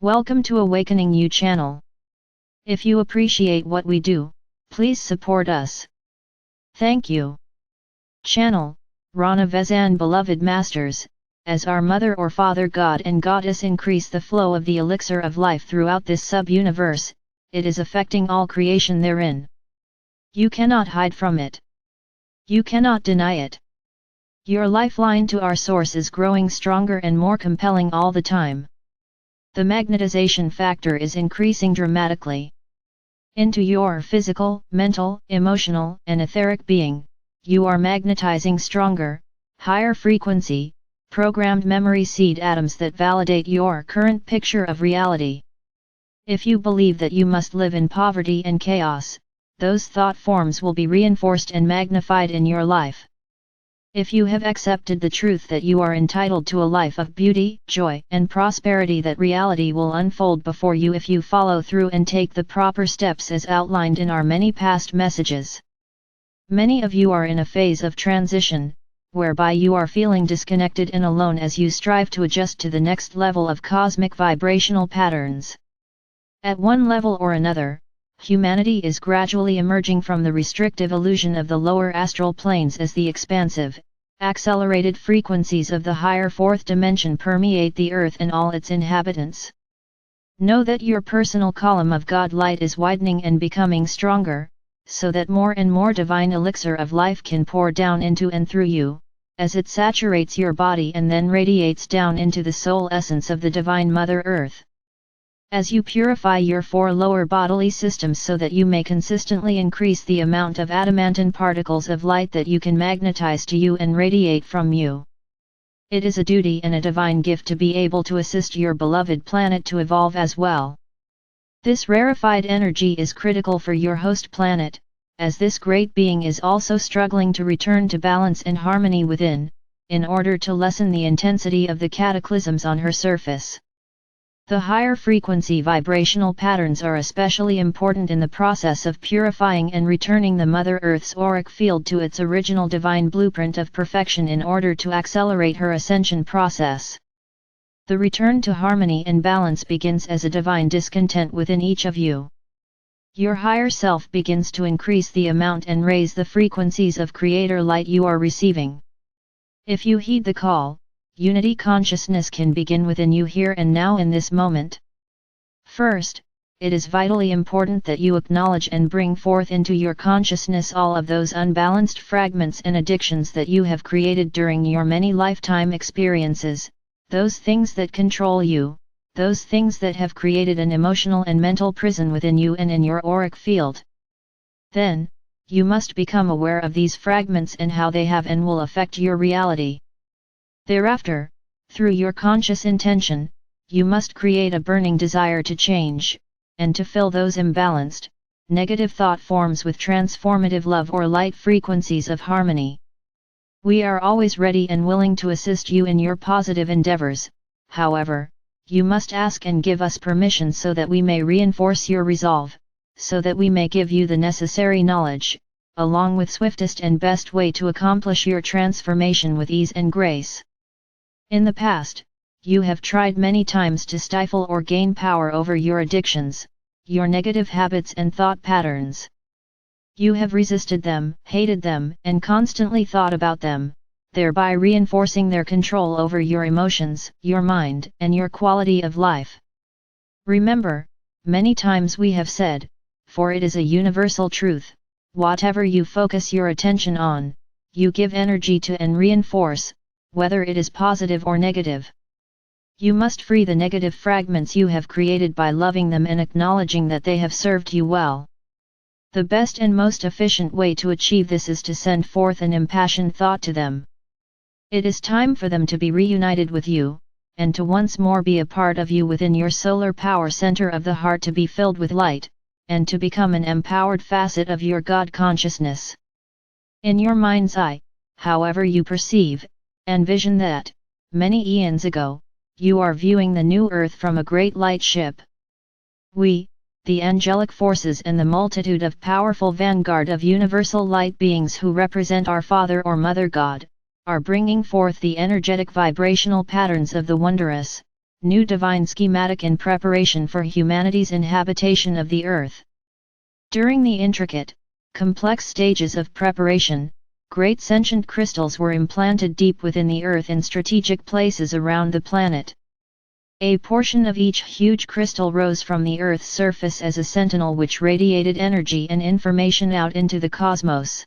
Welcome to Awakening You channel. If you appreciate what we do, please support us. Thank you. Channel, Rana Vezan Beloved Masters, as our Mother or Father God and Goddess increase the flow of the elixir of life throughout this sub-universe, it is affecting all creation therein. You cannot hide from it. You cannot deny it. Your lifeline to our source is growing stronger and more compelling all the time. The magnetization factor is increasing dramatically. Into your physical, mental, emotional, and etheric being, you are magnetizing stronger, higher frequency, programmed memory seed atoms that validate your current picture of reality. If you believe that you must live in poverty and chaos, those thought forms will be reinforced and magnified in your life. If you have accepted the truth that you are entitled to a life of beauty, joy, and prosperity, that reality will unfold before you if you follow through and take the proper steps as outlined in our many past messages. Many of you are in a phase of transition, whereby you are feeling disconnected and alone as you strive to adjust to the next level of cosmic vibrational patterns. At one level or another, humanity is gradually emerging from the restrictive illusion of the lower astral planes as the expansive, accelerated frequencies of the higher fourth dimension permeate the earth and all its inhabitants. Know that your personal column of God light is widening and becoming stronger, so that more and more divine elixir of life can pour down into and through you, as it saturates your body and then radiates down into the soul essence of the Divine Mother Earth. As you purify your four lower bodily systems so that you may consistently increase the amount of adamantine particles of light that you can magnetize to you and radiate from you. It is a duty and a divine gift to be able to assist your beloved planet to evolve as well. This rarefied energy is critical for your host planet, as this great being is also struggling to return to balance and harmony within, in order to lessen the intensity of the cataclysms on her surface. The higher frequency vibrational patterns are especially important in the process of purifying and returning the Mother Earth's auric field to its original divine blueprint of perfection in order to accelerate her ascension process. The return to harmony and balance begins as a divine discontent within each of you. Your higher self begins to increase the amount and raise the frequencies of Creator light you are receiving. If you heed the call, unity consciousness can begin within you here and now in this moment. First, it is vitally important that you acknowledge and bring forth into your consciousness all of those unbalanced fragments and addictions that you have created during your many lifetime experiences, those things that control you, those things that have created an emotional and mental prison within you and in your auric field. Then, you must become aware of these fragments and how they have and will affect your reality. Thereafter, through your conscious intention, you must create a burning desire to change, and to fill those imbalanced, negative thought forms with transformative love or light frequencies of harmony. We are always ready and willing to assist you in your positive endeavors, however, you must ask and give us permission so that we may reinforce your resolve, so that we may give you the necessary knowledge, along with swiftest and best way to accomplish your transformation with ease and grace. In the past, you have tried many times to stifle or gain power over your addictions, your negative habits and thought patterns. You have resisted them, hated them, and constantly thought about them, thereby reinforcing their control over your emotions, your mind, and your quality of life. Remember, many times we have said, for it is a universal truth, whatever you focus your attention on, you give energy to and reinforce, whether it is positive or negative. You must free the negative fragments you have created by loving them and acknowledging that they have served you well. The best and most efficient way to achieve this is to send forth an impassioned thought to them. It is time for them to be reunited with you, and to once more be a part of you within your solar power center of the heart, to be filled with light, and to become an empowered facet of your God consciousness. In your mind's eye, however you perceive, envision that, many eons ago, you are viewing the new earth from a great light ship. We, the angelic forces and the multitude of powerful vanguard of universal light beings who represent our Father or Mother God, are bringing forth the energetic vibrational patterns of the wondrous, new divine schematic in preparation for humanity's inhabitation of the earth. During the intricate, complex stages of preparation, great sentient crystals were implanted deep within the earth in strategic places around the planet. A portion of each huge crystal rose from the earth's surface as a sentinel which radiated energy and information out into the cosmos.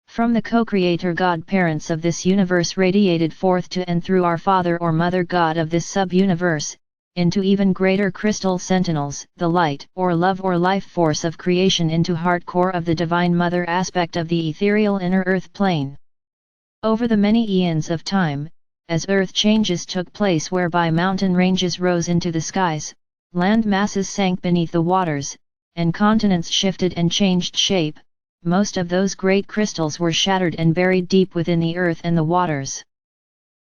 From the co-creator God-parents of this universe radiated forth to and through our Father or Mother God of this sub-universe, into even greater crystal sentinels, the light or love or life force of creation into heart core of the Divine Mother aspect of the ethereal inner earth plane. Over the many eons of time, as earth changes took place whereby mountain ranges rose into the skies, land masses sank beneath the waters, and continents shifted and changed shape, most of those great crystals were shattered and buried deep within the earth and the waters.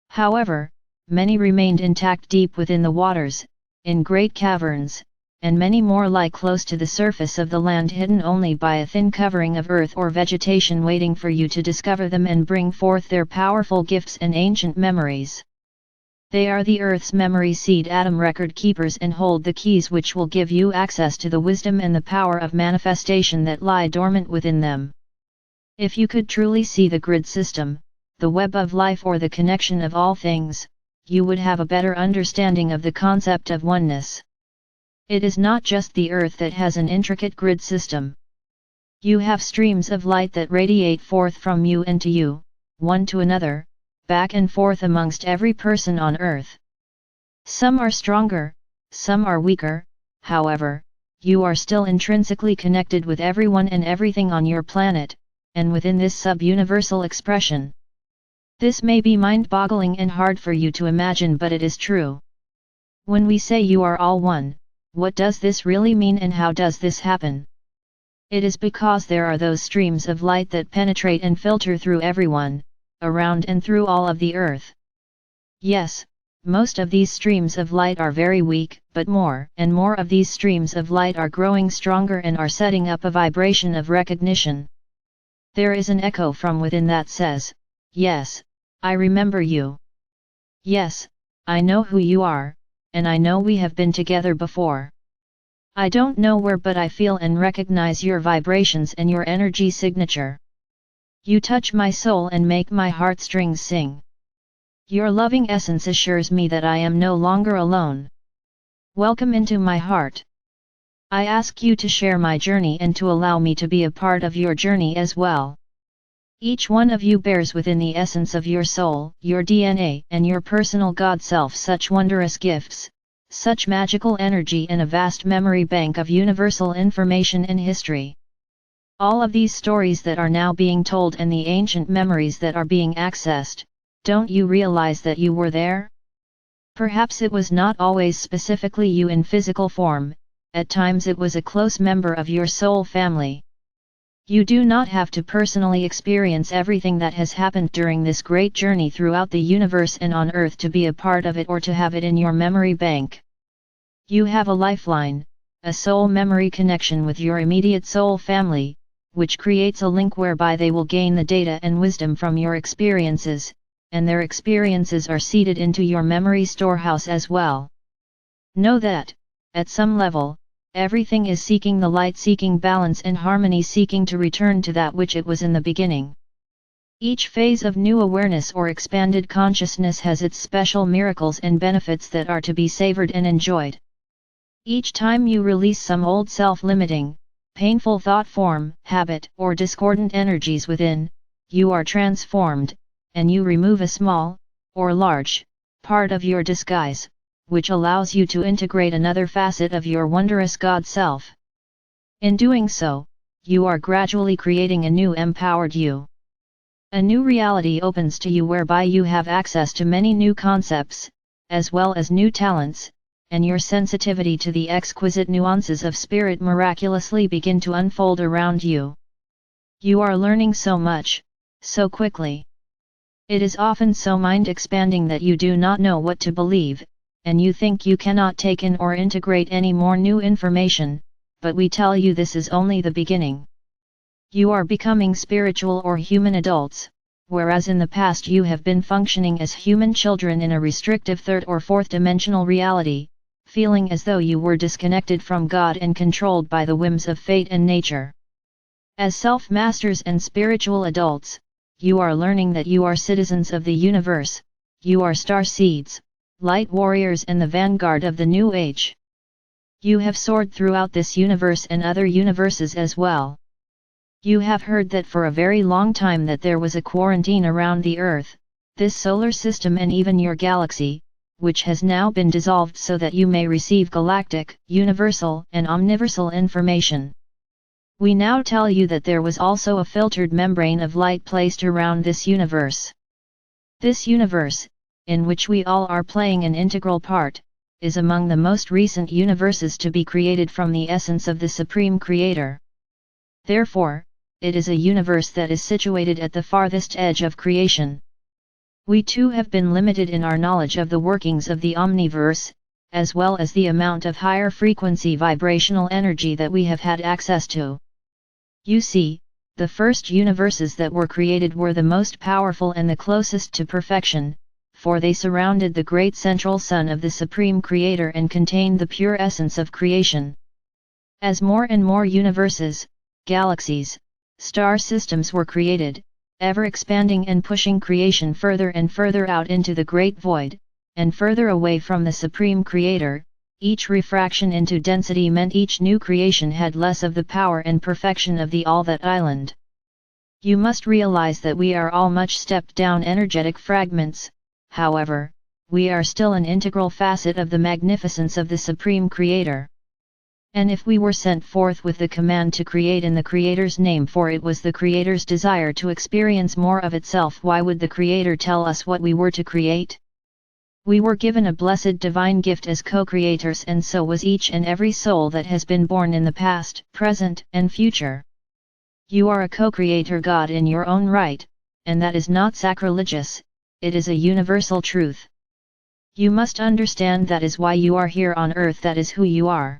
However, many remained intact deep within the waters, in great caverns, and many more lie close to the surface of the land hidden only by a thin covering of earth or vegetation waiting for you to discover them and bring forth their powerful gifts and ancient memories. They are the earth's memory seed atom record keepers and hold the keys which will give you access to the wisdom and the power of manifestation that lie dormant within them. If you could truly see the grid system, the web of life or the connection of all things, you would have a better understanding of the concept of oneness. It is not just the earth that has an intricate grid system. You have streams of light that radiate forth from you and to you, one to another, back and forth amongst every person on earth. Some are stronger, some are weaker, however, you are still intrinsically connected with everyone and everything on your planet, and within this sub-universal expression. This may be mind-boggling and hard for you to imagine, but it is true. When we say you are all one, what does this really mean and how does this happen? It is because there are those streams of light that penetrate and filter through everyone, around and through all of the earth. Yes, most of these streams of light are very weak, but more and more of these streams of light are growing stronger and are setting up a vibration of recognition. There is an echo from within that says, "Yes, I remember you. Yes, I know who you are, and I know we have been together before. I don't know where, but I feel and recognize your vibrations and your energy signature. You touch my soul and make my heartstrings sing. Your loving essence assures me that I am no longer alone. Welcome into my heart. I ask you to share my journey and to allow me to be a part of your journey as well. Each one of you bears within the essence of your soul, your DNA and your personal God self such wondrous gifts, such magical energy and a vast memory bank of universal information and history. All of these stories that are now being told and the ancient memories that are being accessed, don't you realize that you were there? Perhaps it was not always specifically you in physical form, at times it was a close member of your soul family. You do not have to personally experience everything that has happened during this great journey throughout the universe and on Earth to be a part of it or to have it in your memory bank. You have a lifeline, a soul memory connection with your immediate soul family, which creates a link whereby they will gain the data and wisdom from your experiences, and their experiences are seeded into your memory storehouse as well. Know that, at some level, everything is seeking the light, seeking balance and harmony, seeking to return to that which it was in the beginning. Each phase of new awareness or expanded consciousness has its special miracles and benefits that are to be savored and enjoyed. Each time you release some old self-limiting, painful thought form, habit, or discordant energies within, you are transformed, and you remove a small, or large, part of your disguise, which allows you to integrate another facet of your wondrous God self. In doing so, you are gradually creating a new empowered you. A new reality opens to you whereby you have access to many new concepts, as well as new talents, and your sensitivity to the exquisite nuances of spirit miraculously begin to unfold around you. You are learning so much, so quickly. It is often so mind-expanding that you do not know what to believe, and you think you cannot take in or integrate any more new information, but we tell you this is only the beginning. You are becoming spiritual or human adults, whereas in the past you have been functioning as human children in a restrictive third or fourth dimensional reality, feeling as though you were disconnected from God and controlled by the whims of fate and nature. As self-masters and spiritual adults, you are learning that you are citizens of the universe, you are star seeds, light warriors and the vanguard of the new age. You have soared throughout this universe and other universes as well. You have heard that for a very long time that there was a quarantine around the Earth, this solar system and even your galaxy, which has now been dissolved so that you may receive galactic, universal and omniversal information. We now tell you that there was also a filtered membrane of light placed around this universe. This universe, in which we all are playing an integral part, is among the most recent universes to be created from the essence of the Supreme Creator. Therefore, it is a universe that is situated at the farthest edge of creation. We too have been limited in our knowledge of the workings of the omniverse, as well as the amount of higher frequency vibrational energy that we have had access to. You see, the first universes that were created were the most powerful and the closest to perfection, for they surrounded the great central sun of the Supreme Creator and contained the pure essence of creation. As more and more universes, galaxies, star systems were created, ever expanding and pushing creation further and further out into the great void, and further away from the Supreme Creator, each refraction into density meant each new creation had less of the power and perfection of the all that island. You must realize that we are all much stepped down energetic fragments, however, we are still an integral facet of the magnificence of the Supreme Creator. And if we were sent forth with the command to create in the Creator's name, for it was the Creator's desire to experience more of itself, why would the Creator tell us what we were to create? We were given a blessed divine gift as co-creators, and so was each and every soul that has been born in the past, present, and future. You are a co-creator God in your own right, and that is not sacrilegious, it is a universal truth. You must understand that is why you are here on earth, that is who you are.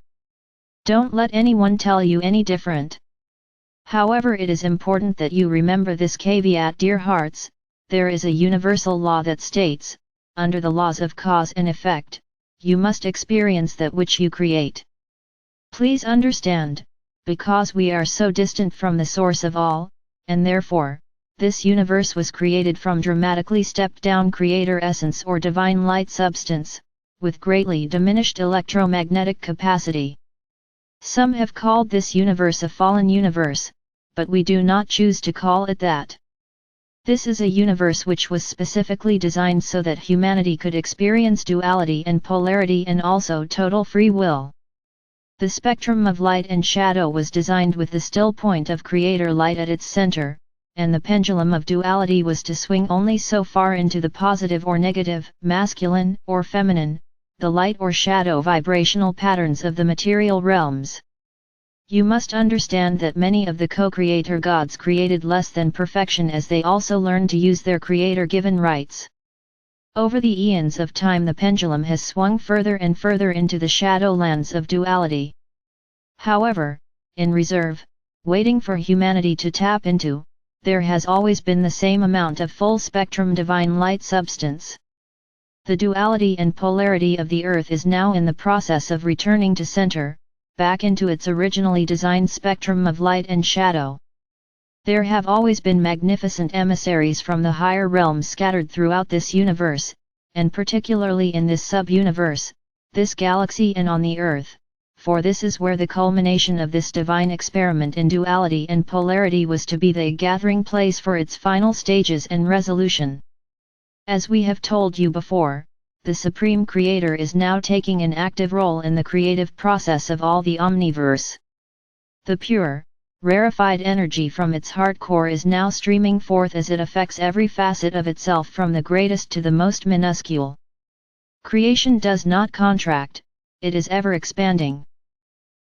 Don't let anyone tell you any different. However, it is important that you remember this caveat, dear hearts, there is a universal law that states, under the laws of cause and effect, you must experience that which you create. Please understand, because we are so distant from the source of all, and therefore, this universe was created from dramatically stepped down creator essence or divine light substance, with greatly diminished electromagnetic capacity. Some have called this universe a fallen universe, but we do not choose to call it that. This is a universe which was specifically designed so that humanity could experience duality and polarity and also total free will. The spectrum of light and shadow was designed with the still point of creator light at its center, and the pendulum of duality was to swing only so far into the positive or negative, masculine or feminine, the light or shadow vibrational patterns of the material realms. You must understand that many of the co-creator gods created less than perfection as they also learned to use their creator-given rights. Over the eons of time the pendulum has swung further and further into the shadowlands of duality. However, in reserve, waiting for humanity to tap into, there has always been the same amount of full-spectrum divine light substance. The duality and polarity of the earth is now in the process of returning to center, back into its originally designed spectrum of light and shadow. There have always been magnificent emissaries from the higher realms scattered throughout this universe, and particularly in this sub-universe, this galaxy and on the earth, for this is where the culmination of this divine experiment in duality and polarity was to be the gathering place for its final stages and resolution. As we have told you before, the Supreme Creator is now taking an active role in the creative process of all the omniverse. The pure, rarefied energy from its heart core is now streaming forth as it affects every facet of itself from the greatest to the most minuscule. Creation does not contract, it is ever expanding.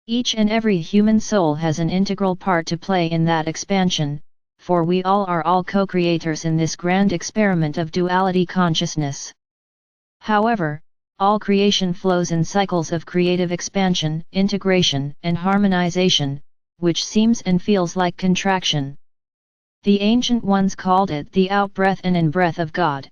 Each and every human soul has an integral part to play in that expansion, for we all are all co-creators in this grand experiment of duality consciousness. However, all creation flows in cycles of creative expansion, integration, and harmonization, which seems and feels like contraction. The ancient ones called it the out-breath and in-breath of God.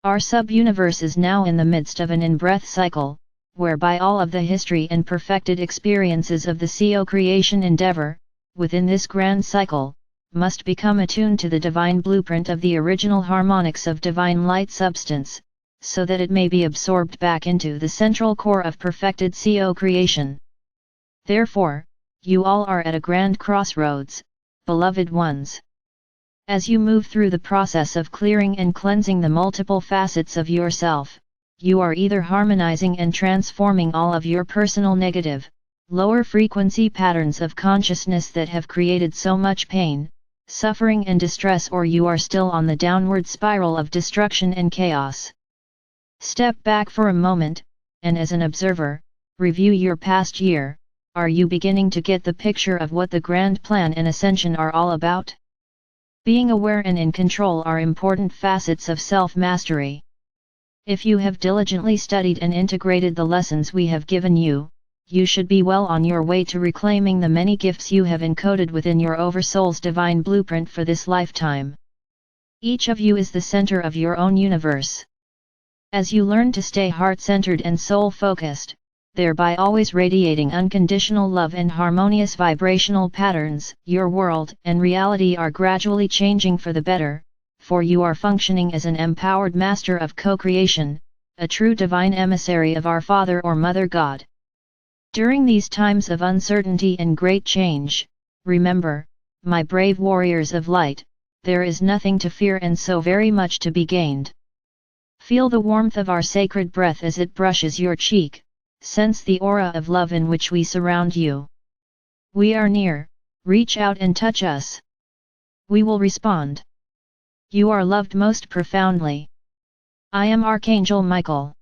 Our sub-universe is now in the midst of an in-breath cycle, whereby all of the history and perfected experiences of the co-creation endeavor, within this grand cycle, must become attuned to the divine blueprint of the original harmonics of divine light substance, so that it may be absorbed back into the central core of perfected co-creation. Therefore, you all are at a grand crossroads, beloved ones. As you move through the process of clearing and cleansing the multiple facets of yourself, you are either harmonizing and transforming all of your personal negative, lower frequency patterns of consciousness that have created so much pain, suffering and distress, or you are still on the downward spiral of destruction and chaos. Step back for a moment, and as an observer, review your past year. Are you beginning to get the picture of what the grand plan and ascension are all about? Being aware and in control are important facets of self-mastery. If you have diligently studied and integrated the lessons we have given you, you should be well on your way to reclaiming the many gifts you have encoded within your Oversoul's divine blueprint for this lifetime. Each of you is the center of your own universe. As you learn to stay heart-centered and soul-focused, thereby always radiating unconditional love and harmonious vibrational patterns, your world and reality are gradually changing for the better, for you are functioning as an empowered master of co-creation, a true divine emissary of our Father or Mother God. During these times of uncertainty and great change, remember, my brave warriors of light, there is nothing to fear and so very much to be gained. Feel the warmth of our sacred breath as it brushes your cheek. Sense the aura of love in which we surround you. We are near, reach out and touch us. We will respond. You are loved most profoundly. I am Archangel Michael.